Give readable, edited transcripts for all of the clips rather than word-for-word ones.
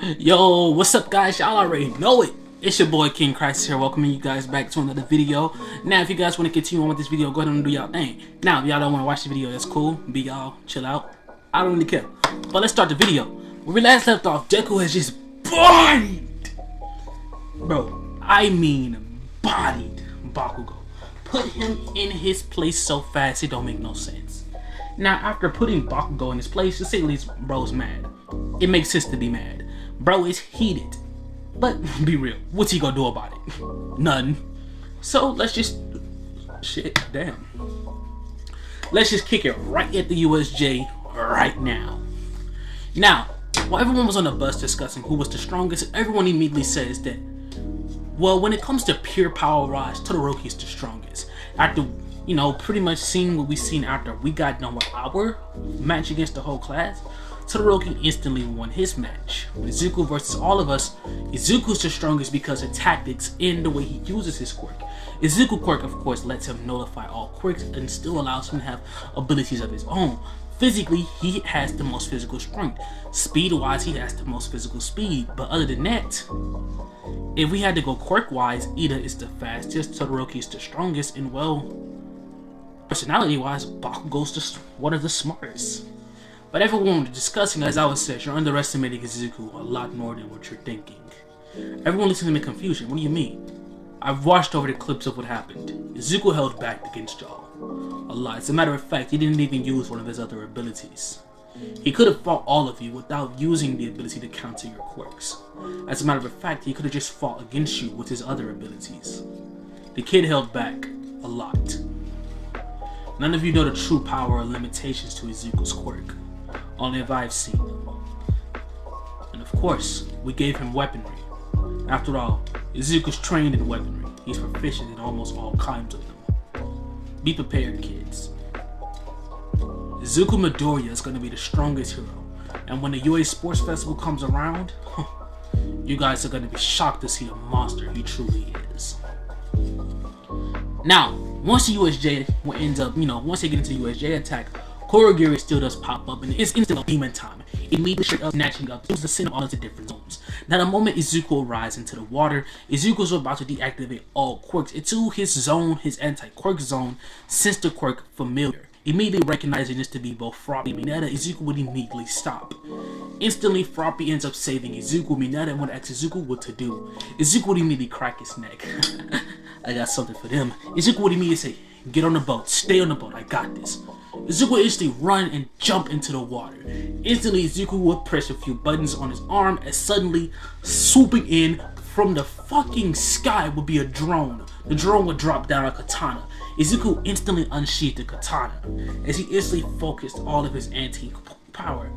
Yo, what's up guys? Y'all already know it. It's your boy King Christ here, welcoming you guys back to another video. Now, if you guys want to continue on with this video, go ahead and do y'all thing. Now, if y'all don't want to watch the video, that's cool. Be y'all, chill out. I don't really care. But let's start the video. Where we last left off, Deku has just bodied. Bro, I mean bodied Bakugo. Put him in his place so fast, it don't make no sense. Now, after putting Bakugo in his place, to say at least, bro's mad. It makes sense to be mad. Bro is heated. But be real, what's he gonna do about it? None. So let's just let's just kick it right at the USJ right now. Now, while everyone was on the bus discussing who was the strongest, everyone immediately says that, well, when it comes to pure power rise, Todoroki is the strongest. After, you know, pretty much seeing what we seen after we got done with our match against the whole class, Todoroki instantly won his match. With Izuku versus all of us, Izuku's the strongest because of tactics in the way he uses his quirk. Izuku quirk, of course, lets him nullify all quirks and still allows him to have abilities of his own. Physically, he has the most physical strength. Speed-wise, he has the most physical speed. But other than that, if we had to go quirk-wise, Ida is the fastest, Todoroki is the strongest, and well, personality-wise, Bakugo's just one of the smartest. But everyone was discussing, as I was said, you're underestimating Izuku a lot more than what you're thinking. Everyone listening to me in confusion. What do you mean? I've watched over the clips of what happened. Izuku held back against y'all a lot. As a matter of fact, he didn't even use one of his other abilities. He could have fought all of you without using the ability to counter your quirks. As a matter of fact, he could have just fought against you with his other abilities. The kid held back a lot. None of you know the true power or limitations to Izuku's quirk. Only if I've seen them. And of course, we gave him weaponry. After all, Izuku's trained in weaponry. He's proficient in almost all kinds of them. Be prepared, kids. Izuku Midoriya is going to be the strongest hero. And when the UA Sports Festival comes around, you guys are going to be shocked to see the monster he truly is. Now, once the USJ ends up, once they get into the USJ attack, Kurogiri still does pop up and it's instant demon time. Immediately straight up snatching up, use the send all into different zones. Now the moment Izuku arrives into the water, Izuku's about to deactivate all quirks into his zone, his anti-quirk zone, since the quirk familiar. Immediately recognizing this to be both Froppy and Mineta, Izuku would immediately stop. Instantly, Froppy ends up saving Izuku. Mineta would ask Izuku what to do. Izuku would immediately crack his neck. I got something for them. Izuku would immediately say, get on the boat, stay on the boat, I got this. Izuku would instantly run and jump into the water. Instantly, Izuku would press a few buttons on his arm as suddenly, swooping in from the fucking sky would be a drone. The drone would drop down a katana. Izuku instantly unsheathed the katana as he instantly focused all of his anti-power.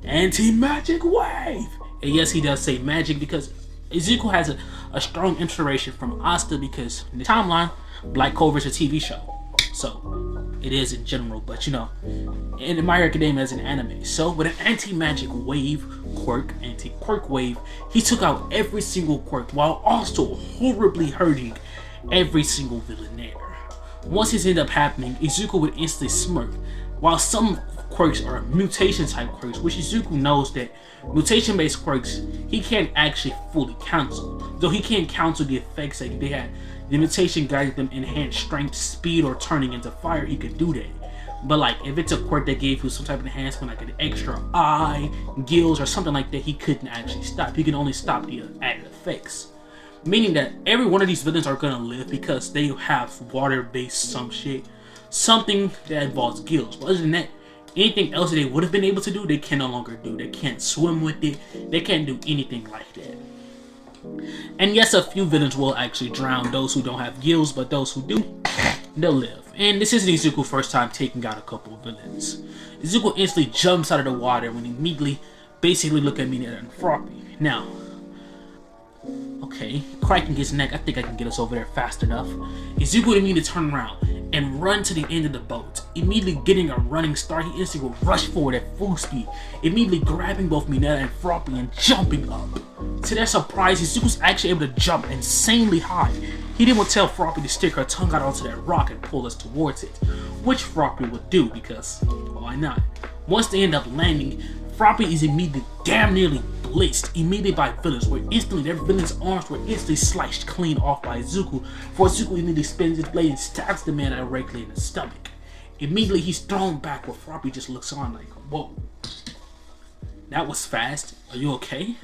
Anti-magic wave! And yes, he does say magic because Izuku has a strong inspiration from Asta because in the timeline, Black Clover is a TV show. So, it is in general, but in My Hero Academia is an anime. So, with an anti-magic wave quirk, anti-quirk wave, he took out every single quirk while also horribly hurting every single villain there. Once this ended up happening, Izuku would instantly smirk. While some quirks are mutation type quirks, which Izuku knows that mutation based quirks he can't actually fully cancel. Though he can't cancel the effects that they had. The mutation guided them enhanced strength, speed, or turning into fire, he could do that. But like, if it's a quirk that gave you some type of enhancement, like an extra eye, gills, or something like that, he couldn't actually stop. He can only stop the added effects. Meaning that every one of these villains are gonna live because they have water-based some shit. Something that involves gills. But other than that, anything else that they would have been able to do, they can no longer do. They can't swim with it. They can't do anything like that. And yes, a few villains will actually drown, those who don't have gills, but those who do, they'll live. And this isn't Izuku's first time taking out a couple of villains. Izuku instantly jumps out of the water when he immediately basically look at Mineta and Froppy. Now, okay, cracking his neck, I think I can get us over there fast enough. Izuku would immediately turn around and run to the end of the boat. Immediately getting a running start, he instantly would rush forward at full speed, immediately grabbing both Mineta and Froppy and jumping up. To their surprise, Izuku's actually able to jump insanely high. He then would tell Froppy to stick her tongue out onto that rock and pull us towards it, which Froppy would do because, why not? Once they end up landing, Froppy is immediately damn nearly blitzed immediately by villains, where instantly their villains' arms were instantly sliced clean off by Izuku, for Izuku immediately spins his blade and stabs the man directly in the stomach. Immediately he's thrown back, where Froppy just looks on like, whoa. That was fast. Are you okay? You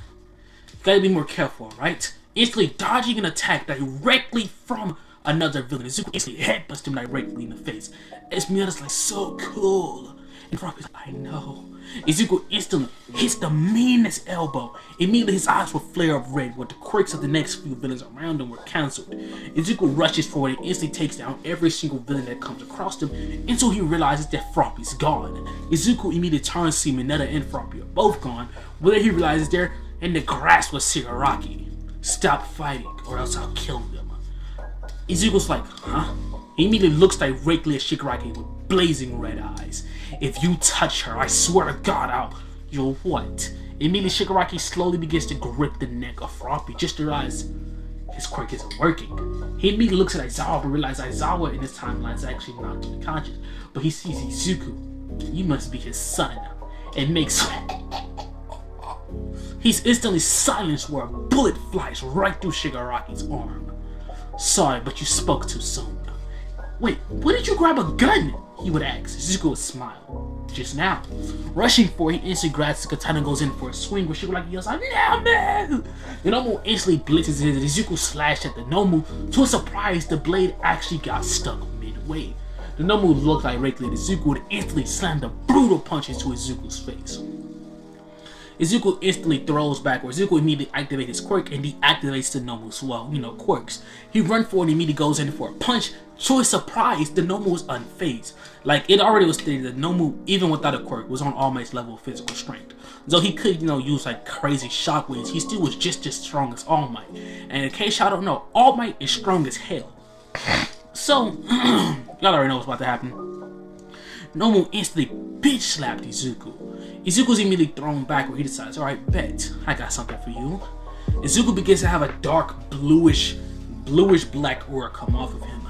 gotta be more careful, right? Instantly dodging an attack directly from another villain. Izuku instantly headbutts him directly in the face. Esmeralda's like, so cool. And Froppy's like, I know. Izuku instantly hits the meanest elbow. Immediately his eyes will flare up red, where the quirks of the next few villains around him were cancelled. Izuku rushes forward and instantly takes down every single villain that comes across him until he realizes that Froppy's gone. Izuku immediately turns to see Mineta and Froppy are both gone, where he realizes they're in the grasp of Shigaraki. Stop fighting or else I'll kill them. Izuku's like, huh? He immediately looks directly at Shigaraki with blazing red eyes. If you touch her, I swear to God, you'll what? Immediately Shigaraki slowly begins to grip the neck of Froppy, just to realize his quirk isn't working. He immediately looks at Aizawa but realizes Aizawa in his timeline is actually not unconscious. But he sees Izuku. You must be his son. It makes... He's instantly silenced where a bullet flies right through Shigaraki's arm. Sorry, but you spoke too soon. Wait, when did you grab a gun? He would ask. Izuku would smile. Just now. Rushing for it, he instantly grabs the katana and goes in for a swing where Shigaraki yells out, "No, man!" The Nomu instantly blitzes his Izuku slashed at the Nomu. To his surprise, the blade actually got stuck midway. The Nomu looked directly at Izuku and instantly slammed a brutal punch into Izuku's face. Izuku instantly throws back, where Izuku immediately activates his quirk and deactivates the Nomu's, quirks. He runs forward and immediately goes in for a punch. To his surprise, the Nomu was unfazed. Like, it already was stated that Nomu, even without a quirk, was on All Might's level of physical strength. So he could, use like crazy shockwaves. He still was just as strong as All Might. And in case y'all don't know, All Might is strong as hell. So, y'all already know what's about to happen. Nomu instantly bitch slapped Izuku. Izuku's immediately thrown back where he decides, alright, bet, I got something for you. Izuku begins to have a dark bluish black aura come off of him.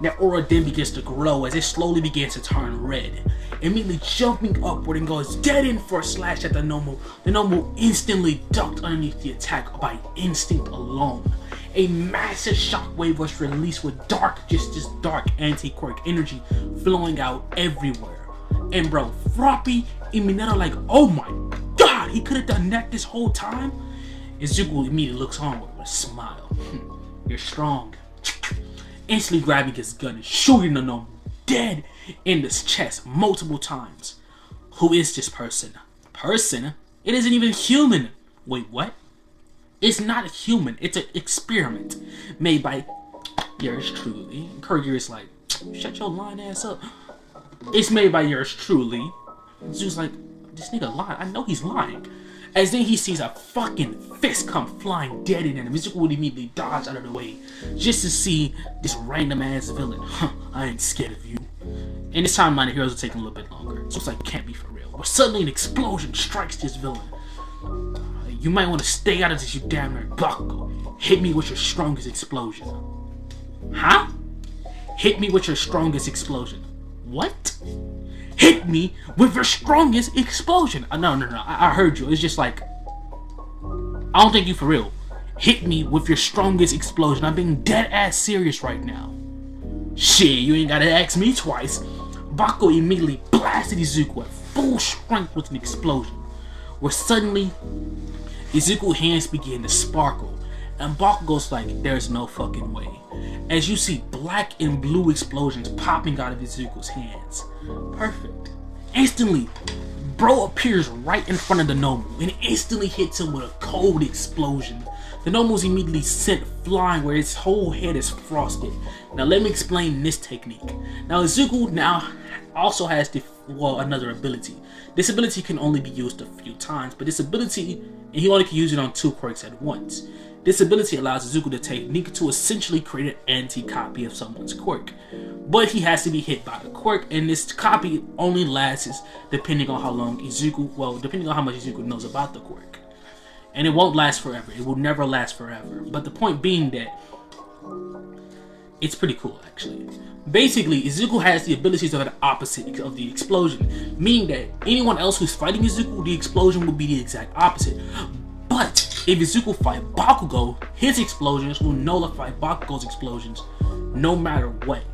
That aura then begins to grow as it slowly begins to turn red. Immediately jumping upward and goes dead in for a slash at the Nomu. The Nomu instantly ducked underneath the attack by instinct alone. A massive shockwave was released with dark ANTI Quirk energy flowing out everywhere. And bro, Froppy and Mineta like, oh my god, he could have done that this whole time? Izuku immediately looks on with a smile. You're strong. Instantly grabbing his gun and shooting the Nomu dead in his chest multiple times. Who is this person? Person? It isn't even human. Wait, what? It's not a human. It's an experiment made by yours truly. Kurger is like, shut your lying ass up. It's made by yours truly. Zeus like, this nigga lying. I know he's lying. As then he sees a fucking fist come flying dead in him. Izuku would immediately dodge out of the way just to see this random ass villain. I ain't scared of you. In this timeline, the heroes are taking a little bit longer. So it's like, can't be for real. But suddenly an explosion strikes this villain. You might want to stay out of this, you damn nerd. Bakugo, hit me with your strongest explosion. Huh? Hit me with your strongest explosion. What? Hit me with your strongest explosion. No, I heard you. It's just like, I don't think you for real. Hit me with your strongest explosion. I'm being dead ass serious right now. Shit, you ain't gotta ask me twice. Bakugo immediately blasted Izuku at full strength with an explosion, where suddenly Izuku's hands begin to sparkle, and Bakugo's like, there's no fucking way. As you see black and blue explosions popping out of Izuku's hands. Perfect. Instantly, bro appears right in front of the Nomu and instantly hits him with a cold explosion. The Nomu's immediately sent flying where his whole head is frosted. Now let me explain this technique. Now Izuku now also has another ability. This ability can only be used a few times, but this ability, and he only can use it on 2 quirks at once. This ability allows Izuku the technique to essentially create an anti-copy of someone's quirk. But he has to be hit by the quirk, and this copy only lasts depending on how long depending on how much Izuku knows about the quirk. And it won't last forever. It will never last forever. But the point being that It's pretty cool, actually. Basically, Izuku has the abilities of the opposite of the explosion, meaning that anyone else who's fighting Izuku, the explosion will be the exact opposite. But if Izuku fight Bakugo, his explosions will nullify Bakugo's explosions no matter what.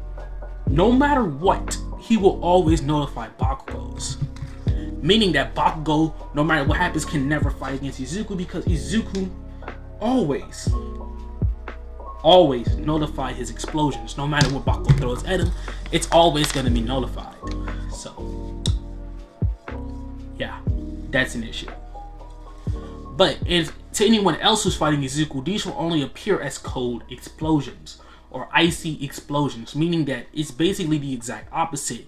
No matter what, he will always nullify Bakugo's. Meaning that Bakugo, no matter what happens, can never fight against Izuku because Izuku always nullify his explosions. No matter what Bakugo throws at him, it's always going to be nullified. So, yeah, that's an issue. But to anyone else who's fighting Izuku, these will only appear as cold explosions or icy explosions, meaning that it's basically the exact opposite.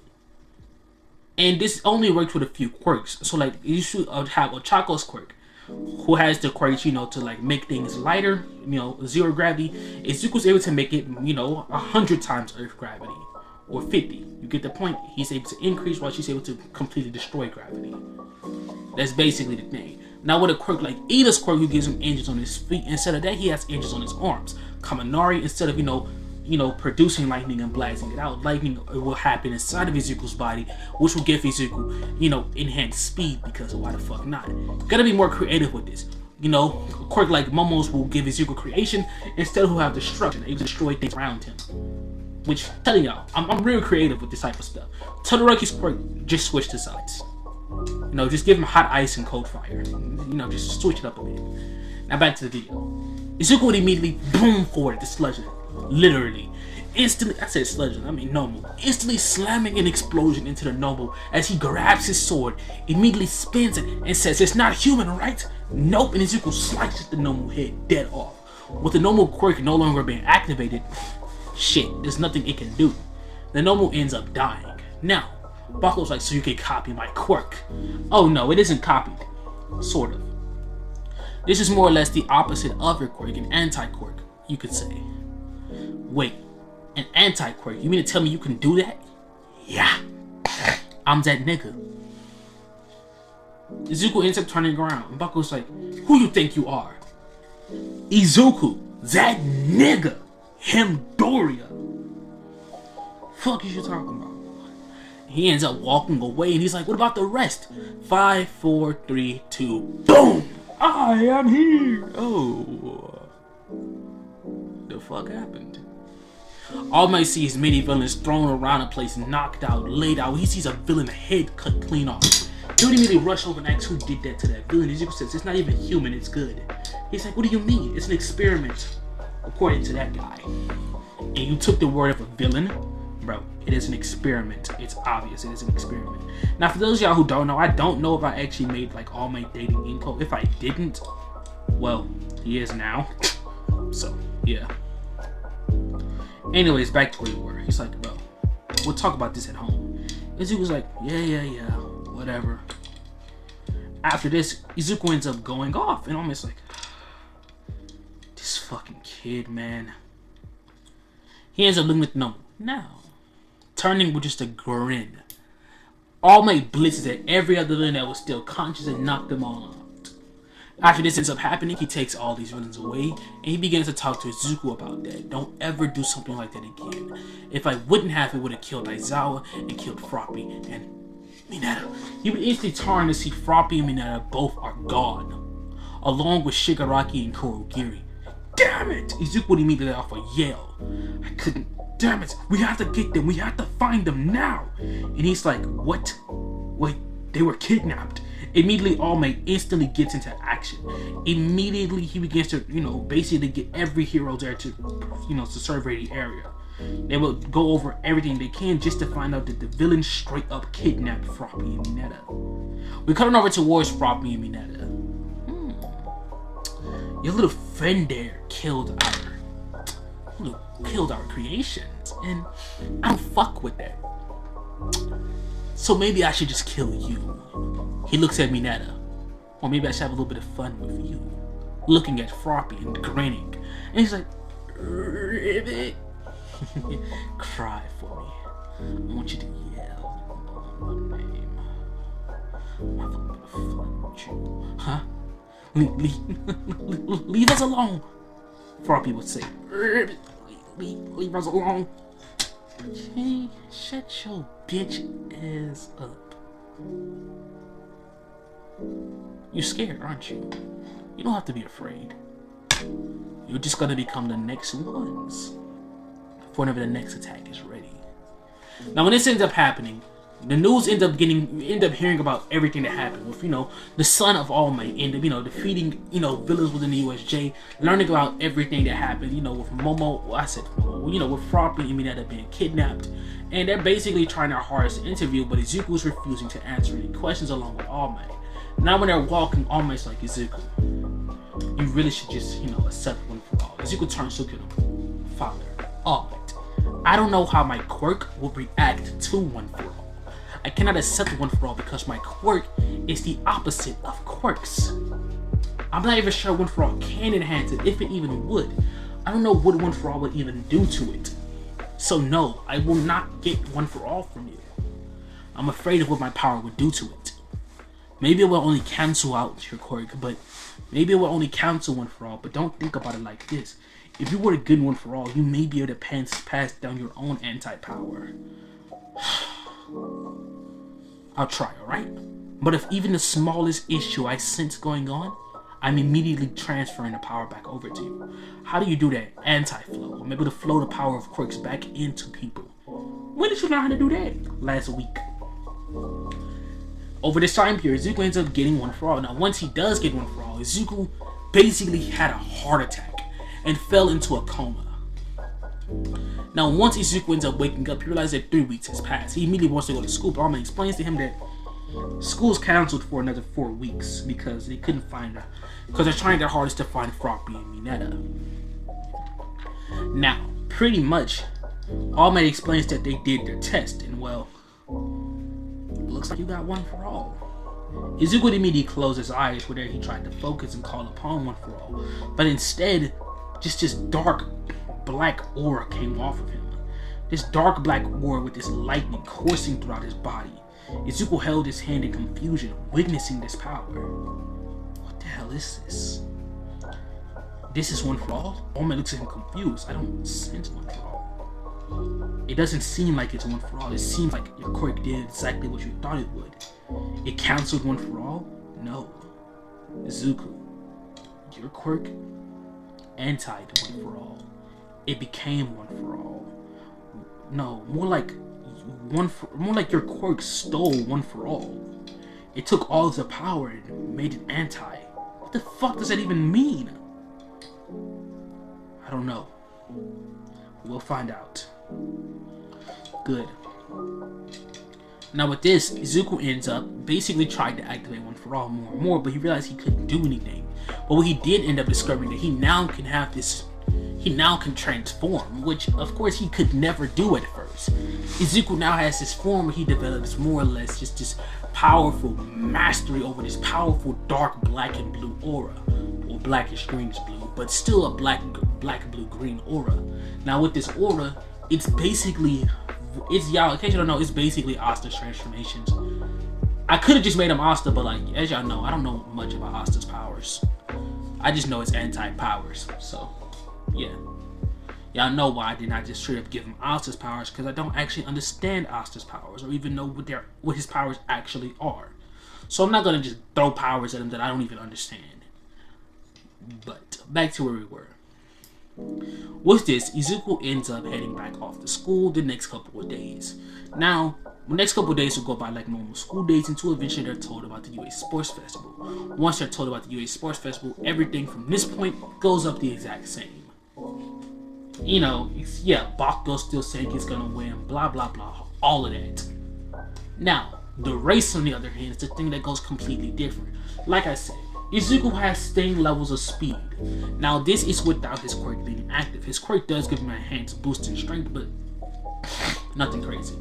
And this only works with a few quirks. So like you should have a Chaco's quirk, who has the quirks, to like make things lighter, 0 gravity. Izuku's able to make it, 100 times Earth gravity, or 50. You get the point? He's able to increase while she's able to completely destroy gravity. That's basically the thing. Now with a quirk like Ida's quirk, who gives him engines on his feet, instead of that he has engines on his arms. Kaminari, instead of producing lightning and blasting it out, lightning will happen inside of Izuku's body, which will give Izuku, enhanced speed, because why the fuck not? Gotta be more creative with this. A quirk like Momo's will give Izuku creation, instead who have destruction, able to destroy things around him. Which, telling y'all, I'm real creative with this type of stuff. Todoroki's quirk, just switch the sides. Just give him hot ice and cold fire. Just switch it up a bit. Now back to the video. Izuku would immediately boom forward the sludge. Literally. Instantly, I said sludge, I mean normal. Instantly slamming an explosion into the noble as he grabs his sword, immediately spins it and says, "It's not human, right?" Nope, and Izuku slices the noble head dead off. With the noble quirk no longer being activated, shit, there's nothing it can do. The noble ends up dying. Now, Bakugo's like, "So you can copy my quirk." Oh no, it isn't copied. Sort of. This is more or less the opposite of your quirk, an anti-quirk, you could say. Wait, an anti-quirk? You mean to tell me you can do that? Yeah, I'm that nigga. Izuku ends up turning around, and Bakugo's like, "Who you think you are?" Izuku, that nigga, him Doria. Fuck is you talking about? He ends up walking away, and he's like, "What about the rest?" 5, 4, 3, 2, boom! I am here. Oh, the fuck happened? All Might sees many villains thrown around a place, knocked out, laid out. He sees a villain head cut clean off. He would immediately rush over and ask who did that to that villain. Izuku says, "It's not even human, it's good." He's like, "What do you mean? It's an experiment," according to that guy. And you took the word of a villain? Bro, it is an experiment. It's obvious it is an experiment. Now, for those of y'all who don't know, I don't know if I actually made like all my dating info. If I didn't, well, he is now. So, yeah. Anyways, back to where we were. He's like, "Bro, we'll talk about this at home." Izuku was like, yeah, whatever. After this, Izuku ends up going off, and I'm just like, this fucking kid, man. He ends up looking at the number. Now, turning with just a grin. All Might blitzes at every other villain that was still conscious and knocked them all out. After this ends up happening, he takes all these villains away, and he begins to talk to Izuku about that. Don't ever do something like that again. If I wouldn't have, it would have killed Aizawa and killed Froppy and Mineta. He would instantly turn to see Froppy and Mineta both are gone, along with Shigaraki and Kurogiri. Damn it! Izuku would immediately let off a yell. I couldn't. Damn it! We have to get them. We have to find them now. And he's like, "What? Wait, they were kidnapped." Immediately, All Might instantly gets into action. Immediately, he begins to, basically get every hero there to, to survey the area. They will go over everything they can just to find out that the villain straight up kidnapped Froppy and Mineta. We're coming over towards Froppy and Mineta. Your little friend there killed our creations, and I don't fuck with that. So maybe I should just kill you. He looks at Mineta. Or maybe I should have a little bit of fun with you. Looking at Froppy and grinning. And he's like, "Ribbit." Cry for me. I want you to yell my name. Have a little bit of fun with you. Huh? Leave us alone. Froppy would say, "Ribbit, leave us alone. Hey, shut your bitch ass up. You're scared, aren't you? You don't have to be afraid. You're just gonna become the next ones for whenever the next attack is ready. Now, when this ends up happening, the news end up hearing about everything that happened with, the son of All Might end up, defeating, villains within the USJ, learning about everything that happened, with Momo, with Froppy and Mineta being kidnapped, and they're basically trying their hardest to interview, but Izuku's refusing to answer any questions along with All Might. Now when they're walking, All Might's like, Izuku, you really should just, accept one for all. Izuku turns to look at him. Father, All Might, I don't know how my quirk will react to one for all. I cannot accept one for all because my quirk is the opposite of quirks. I'm not even sure one for all can enhance it, if it even would. I don't know what one for all would even do to it. So no, I will not get one for all from you. I'm afraid of what my power would do to it. Maybe it will only cancel out your quirk, but maybe it will only cancel one for all, but don't think about it like this. If you were a good one for all, you may be able to pass down your own anti-power. I'll try, alright? But if even the smallest issue I sense going on, I'm immediately transferring the power back over to you. How do you do that? Anti-flow. I'm able to flow the power of quirks back into people. When did you learn how to do that? Last week. Over this time period, Izuku ends up getting one for all. Now, once he does get one for all, Izuku basically had a heart attack and fell into a coma. Now, once Izuku ends up waking up, he realizes that 3 weeks has passed. He immediately wants to go to school, but Armin explains to him that school's canceled for another 4 weeks because they couldn't find her. Because they're trying their hardest to find Froppy and Mineta. Now, pretty much, All Might explains that they did their test, and well, looks like you got one for all. Izuku immediately closed his eyes where he tried to focus and call upon one for all, but instead, just this dark black aura came off of him. This dark black aura with this lightning coursing throughout his body. Izuku held his hand in confusion, witnessing this power. What the hell is this? This is one for all? All Might looks at him confused. I don't sense one for all. It doesn't seem like it's one for all. It seems like your quirk did exactly what you thought it would. It cancelled one for all? No. Izuku, your quirk antied one for all. It became one for all. No, more like your quirk stole one for all. It took all of the power and made it anti. What the fuck does that even mean? I don't know. We'll find out. Good. Now with this, Izuku ends up basically trying to activate one for all more and more, but he realized he couldn't do anything. But what he did end up discovering that he now can transform, which of course he could never do at first. Izuku now has this form where he develops more or less just this powerful mastery over this powerful dark black and blue aura, or blackish greenish blue, but still a black blue green aura. Now with this aura, it's basically, y'all, in case you don't know, it's basically Asta's transformations. I could have just made him Asta, but like, as y'all know, I don't know much about Asta's powers. I just know it's anti-powers, so yeah. Y'all know why I did not just straight up give him Asta's powers, because I don't actually understand Asta's powers, or even know what his powers actually are. So I'm not gonna just throw powers at him that I don't even understand. But back to where we were. With this, Izuku ends up heading back off to school the next couple of days. Now, the next couple of days will go by like normal school days until eventually they're told about the UA Sports Festival. Once they're told about the UA Sports Festival, everything from this point goes up the exact same. You know, yeah, Bakugo's still saying he's gonna win, blah blah blah, all of that. Now, the race on the other hand is the thing that goes completely different. Like I said, Izuku has staying levels of speed. Now this is without his quirk being active. His quirk does give him a enhanced boost in strength, but nothing crazy.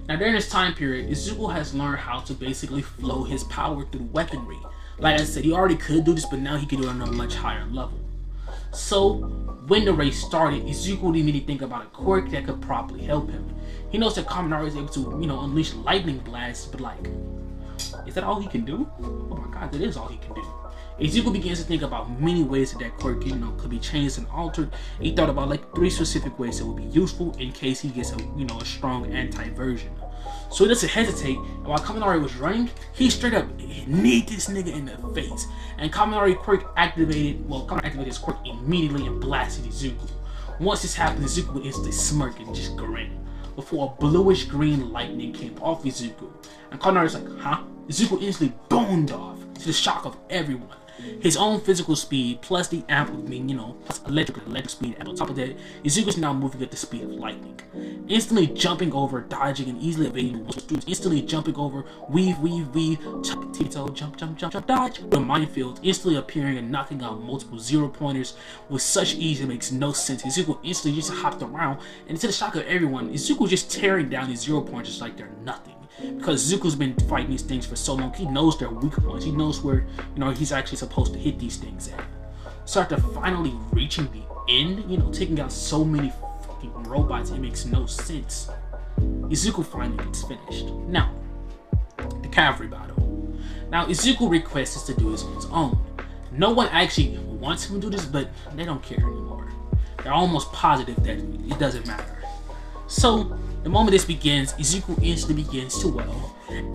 Now during this time period, Izuku has learned how to basically flow his power through weaponry. Like I said, he already could do this, but now he can do it on a much higher level. So when the race started, Izuku would immediately think about a quirk that could probably help him. He knows that Kaminari is able to, unleash lightning blasts, but like, is that all he can do? Oh my god, that is all he can do. Izuku begins to think about many ways that quirk, could be changed and altered. He thought about like 3 specific ways that would be useful in case he gets a strong anti-version. So he doesn't hesitate, and while Kaminari was running, he straight up kneed this nigga in the face. And Kaminari activated his quirk immediately and blasted Izuku. Once this happened, Izuku would instantly smirk and just grin, before a bluish green lightning came off Izuku. And Kaminari was like, huh? Izuku instantly boned off, to the shock of everyone. His own physical speed plus the amp of being, plus electric speed, and on top of that, Izuku is now moving at the speed of lightning. Instantly jumping over, dodging, and easily evading monsters. Instantly jumping over, weave, tiptoe, jump, dodge. The minefield, instantly appearing and knocking out multiple 0-pointers with such ease it makes no sense. Izuku instantly just hopped around, and to the shock of everyone, Izuku just tearing down these 0-pointers like they're nothing. Because Zuko's been fighting these things for so long, he knows their weak points. He knows where, he's actually supposed to hit these things at. So after finally reaching the end, taking out so many fucking robots, it makes no sense. Izuku finally gets finished. Now, the cavalry battle. Now, Izuku requests us to do this on his own. No one actually wants him to do this, but they don't care anymore. They're almost positive that it doesn't matter. So, the moment this begins, Izuku instantly begins to,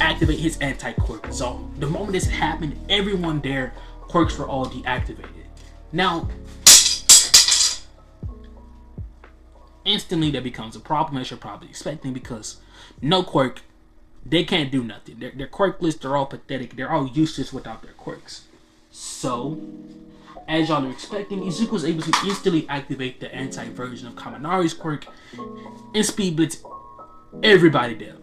activate his anti-quirk zone. The moment this happened, everyone there, quirks were all deactivated. Now, instantly that becomes a problem, as you're probably expecting, because no quirk, they can't do nothing. Their quirk lists are all pathetic. They're all useless without their quirks. So, as y'all are expecting, Izuku was able to instantly activate the anti-version of Kaminari's quirk and speed blitz everybody there.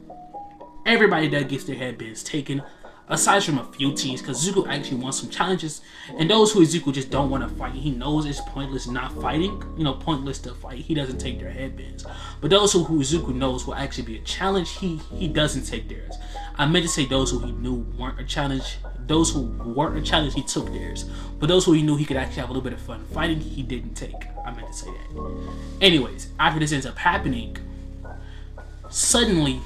Everybody that gets their headbands taken, aside from a few teams, because Izuku actually wants some challenges, and those who Izuku just don't want to fight, he knows it's pointless not fighting, pointless to fight, he doesn't take their headbands. But those who Izuku knows will actually be a challenge, he doesn't take theirs. I meant to say those who he knew weren't a challenge. Those who weren't a challenge, he took theirs. But those who he knew he could actually have a little bit of fun fighting, he didn't take. I meant to say that. Anyways, after this ends up happening, suddenly,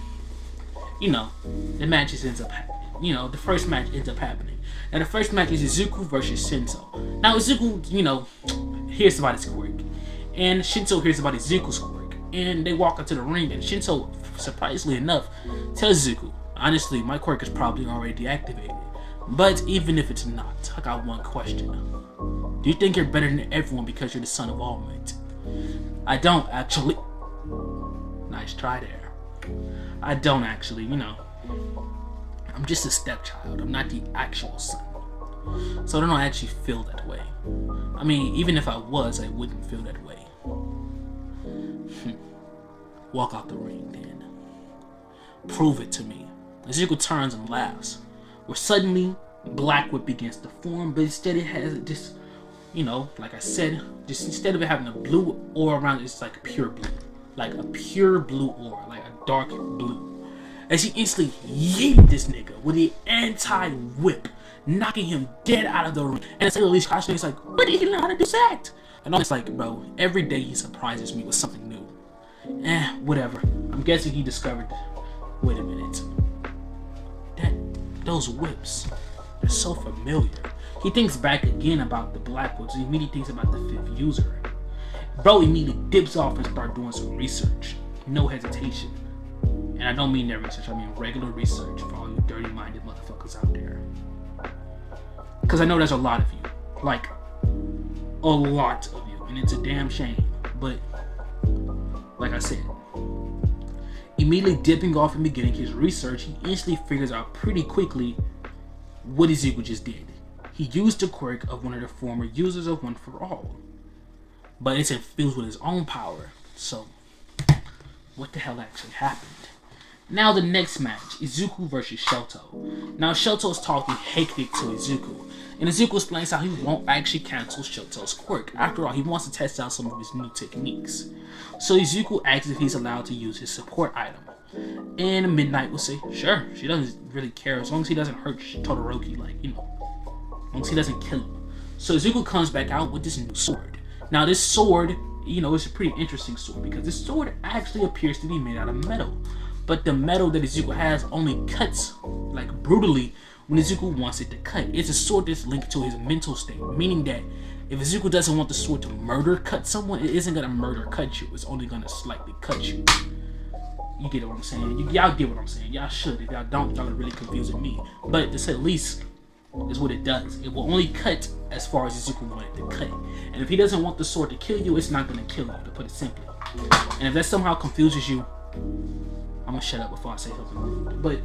the matches ends up happening. The first match ends up happening. Now the first match is Izuku versus Shinso. Now Izuku, hears about his quirk, and Shinso hears about Izuku's quirk, and they walk into the ring, and Shinso, surprisingly enough, tells Izuku, honestly, my quirk is probably already deactivated. But even if it's not, I got one question. Do you think you're better than everyone because you're the son of All Might? I don't actually. Nice try there. I don't actually, I'm just a stepchild. I'm not the actual son. So I don't actually feel that way. I mean, even if I was, I wouldn't feel that way. Walk out the ring then. Prove it to me. Izuku turns and laughs. Where suddenly, Black Whip begins to form, but instead it has just, like I said, just instead of it having a blue aura around it, it's like pure blue. Like a pure blue aura, like a dark blue. As he instantly yeeted this nigga with the anti-whip, knocking him dead out of the ring. And it's at least Kashina like, where did he learn how to do that? And I'm like, bro, every day he surprises me with something new. Whatever. I'm guessing he discovered, wait a minute. Those whips, they're so familiar. He thinks back again about the Black Whips. He immediately thinks about the 5th user. Bro immediately dips off and starts doing some research. No hesitation. And I don't mean that research, I mean regular research for all you dirty-minded motherfuckers out there. Because I know there's a lot of you. Like, a lot of you. And it's a damn shame. But, like I said, immediately dipping off and beginning his research, he instantly figures out pretty quickly what Izuku just did. He used the quirk of one of the former users of One For All. But it's infused with his own power. So, what the hell actually happened? Now the next match, Izuku versus Shoto. Now Shoto's talking hectic to Izuku. And Izuku explains how he won't actually cancel Shoto's quirk. After all, he wants to test out some of his new techniques. So Izuku asks if he's allowed to use his support item. And Midnight will say, sure, she doesn't really care as long as he doesn't hurt Todoroki, as long as he doesn't kill him. So Izuku comes back out with this new sword. Now this sword, it's a pretty interesting sword because this sword actually appears to be made out of metal. But the metal that Izuku has only cuts, brutally when Izuku wants it to cut. It's a sword that's linked to his mental state, meaning that if Izuku doesn't want the sword to murder cut someone, it isn't gonna murder cut you. It's only gonna slightly cut you. You get what I'm saying? Y'all get what I'm saying. Y'all should. If y'all don't, y'all are really confusing me. But to say the least, is what it does. It will only cut as far as Izuku wanted to cut. And if he doesn't want the sword to kill you, it's not gonna kill you, to put it simply. And if that somehow confuses you, I'm gonna shut up before I say something rude. But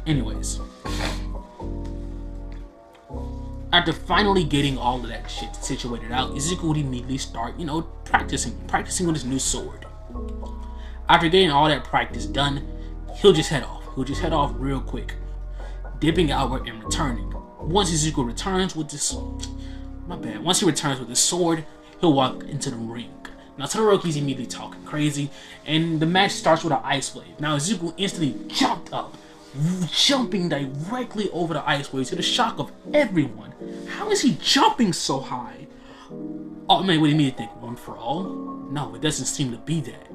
anyways, after finally getting all of that shit situated out, Izuku would immediately start, practicing with his new sword. After getting all that practice done, he'll just head off. He'll just head off real quick, dipping outward and returning. Once Izuku returns with this, once he returns with his sword, he'll walk into the ring. Now Todoroki's immediately talking crazy, and the match starts with an ice wave. Now Izuku instantly jumped up, jumping directly over the ice wave to the shock of everyone. How is he jumping so high? Oh man, what do you mean to think? One for all? No, it doesn't seem to be that.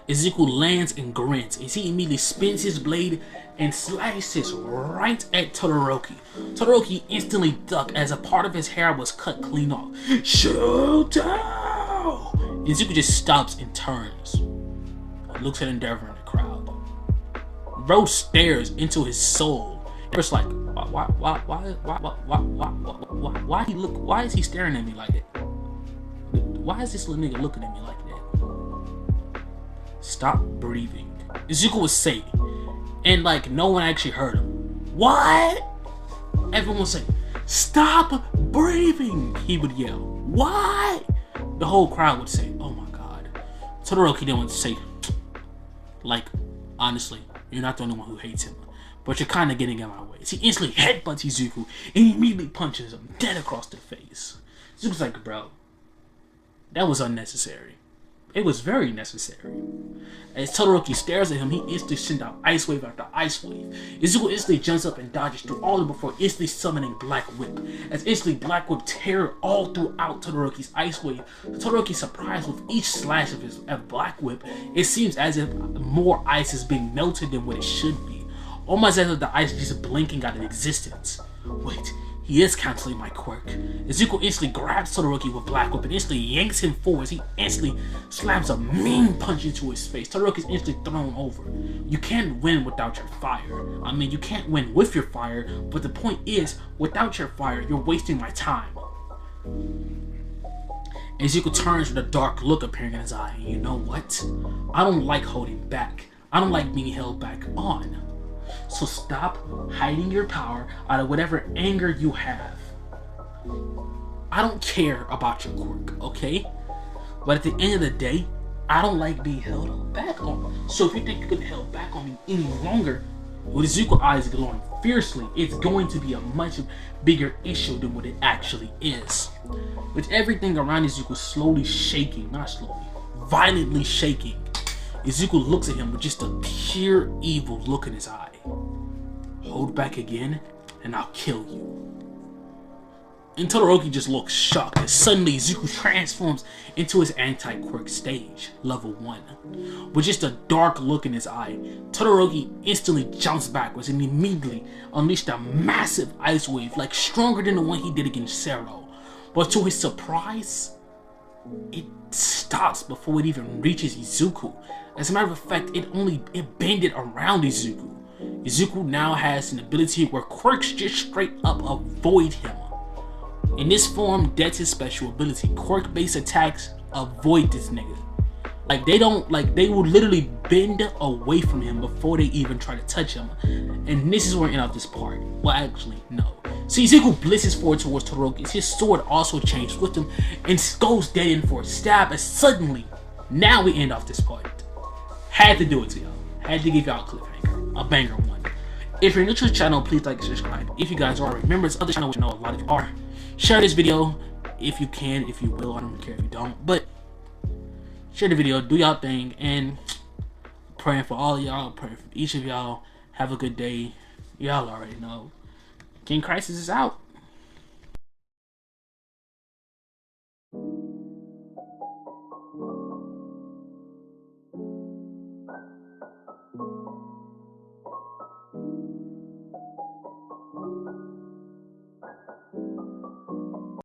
Izuku lands and grins as he immediately spins his blade and slices right at Todoroki. Todoroki instantly ducked as a part of his hair was cut clean off. Shoot out! Izuku just stops and turns. He looks at Endeavor in the crowd. Bro stares into his soul. It's like, why is he staring at me like that? Why is this little nigga looking at me like that? Stop breathing. Izuku was saying, and no one actually heard him. What? Everyone was saying, stop breathing. He would yell, what? The whole crowd would say, oh my god. Todoroki didn't want to say, honestly, you're not the only one who hates him, but you're kind of getting in my way. He instantly headbutts Izuku and he immediately punches him dead across the face. Izuku's like, bro, that was unnecessary. It was very necessary. As Todoroki stares at him, he instantly sends out ice wave after ice wave. Izuku instantly jumps up and dodges through all of them before instantly summoning Black Whip. As instantly Black Whip tears all throughout Todoroki's ice wave. Todoroki's surprised with each slash of his Black Whip. It seems as if more ice is being melted than what it should be. Almost as if the ice is just blinking out of existence. Wait. He is canceling my quirk. Izuku instantly grabs Todoroki with Black Whip and instantly yanks him forward as he instantly slams a mean punch into his face. Todoroki's instantly thrown over. You can't win without your fire. I mean, you can't win with your fire, but the point is, without your fire, you're wasting my time. Izuku turns with a dark look appearing in his eye. You know what? I don't like holding back. I don't like being held back on. So stop hiding your power out of whatever anger you have. I don't care about your quirk, okay? But at the end of the day, I don't like being held back on. So if you think you can held back on me any longer, with Izuku's eyes glowing fiercely, it's going to be a much bigger issue than what it actually is. With everything around Izuku slowly shaking, not slowly, violently shaking, Izuku looks at him with just a pure evil look in his eye. Hold back again, and I'll kill you. And Todoroki just looks shocked as suddenly Izuku transforms into his ANTI Quirk stage, level 1. With just a dark look in his eye, Todoroki instantly jumps backwards and immediately unleashed a massive ice wave, stronger than the one he did against Sero. But to his surprise, it stops before it even reaches Izuku. As a matter of fact, it bended around Izuku. Izuku now has an ability where quirks just straight up avoid him. In this form, that's his special ability. Quirk-based attacks avoid this nigga. They will literally bend away from him before they even try to touch him. And this is where we end up this part. Well, actually, no. So Izuku blisters forward towards Todoroki. His sword also changes with him and goes dead in for a stab. As suddenly, now we end off this part. Had to do it to y'all. Had to give y'all a cliffhanger. A banger one. If you're new to the channel, please like and subscribe. If you guys are members of the channel, which I know a lot of you are, share this video if you can, if you will. I don't care if you don't. But share the video, do y'all thing, and praying for all of y'all, praying for each of y'all. Have a good day. Y'all already know. King Crisis is out.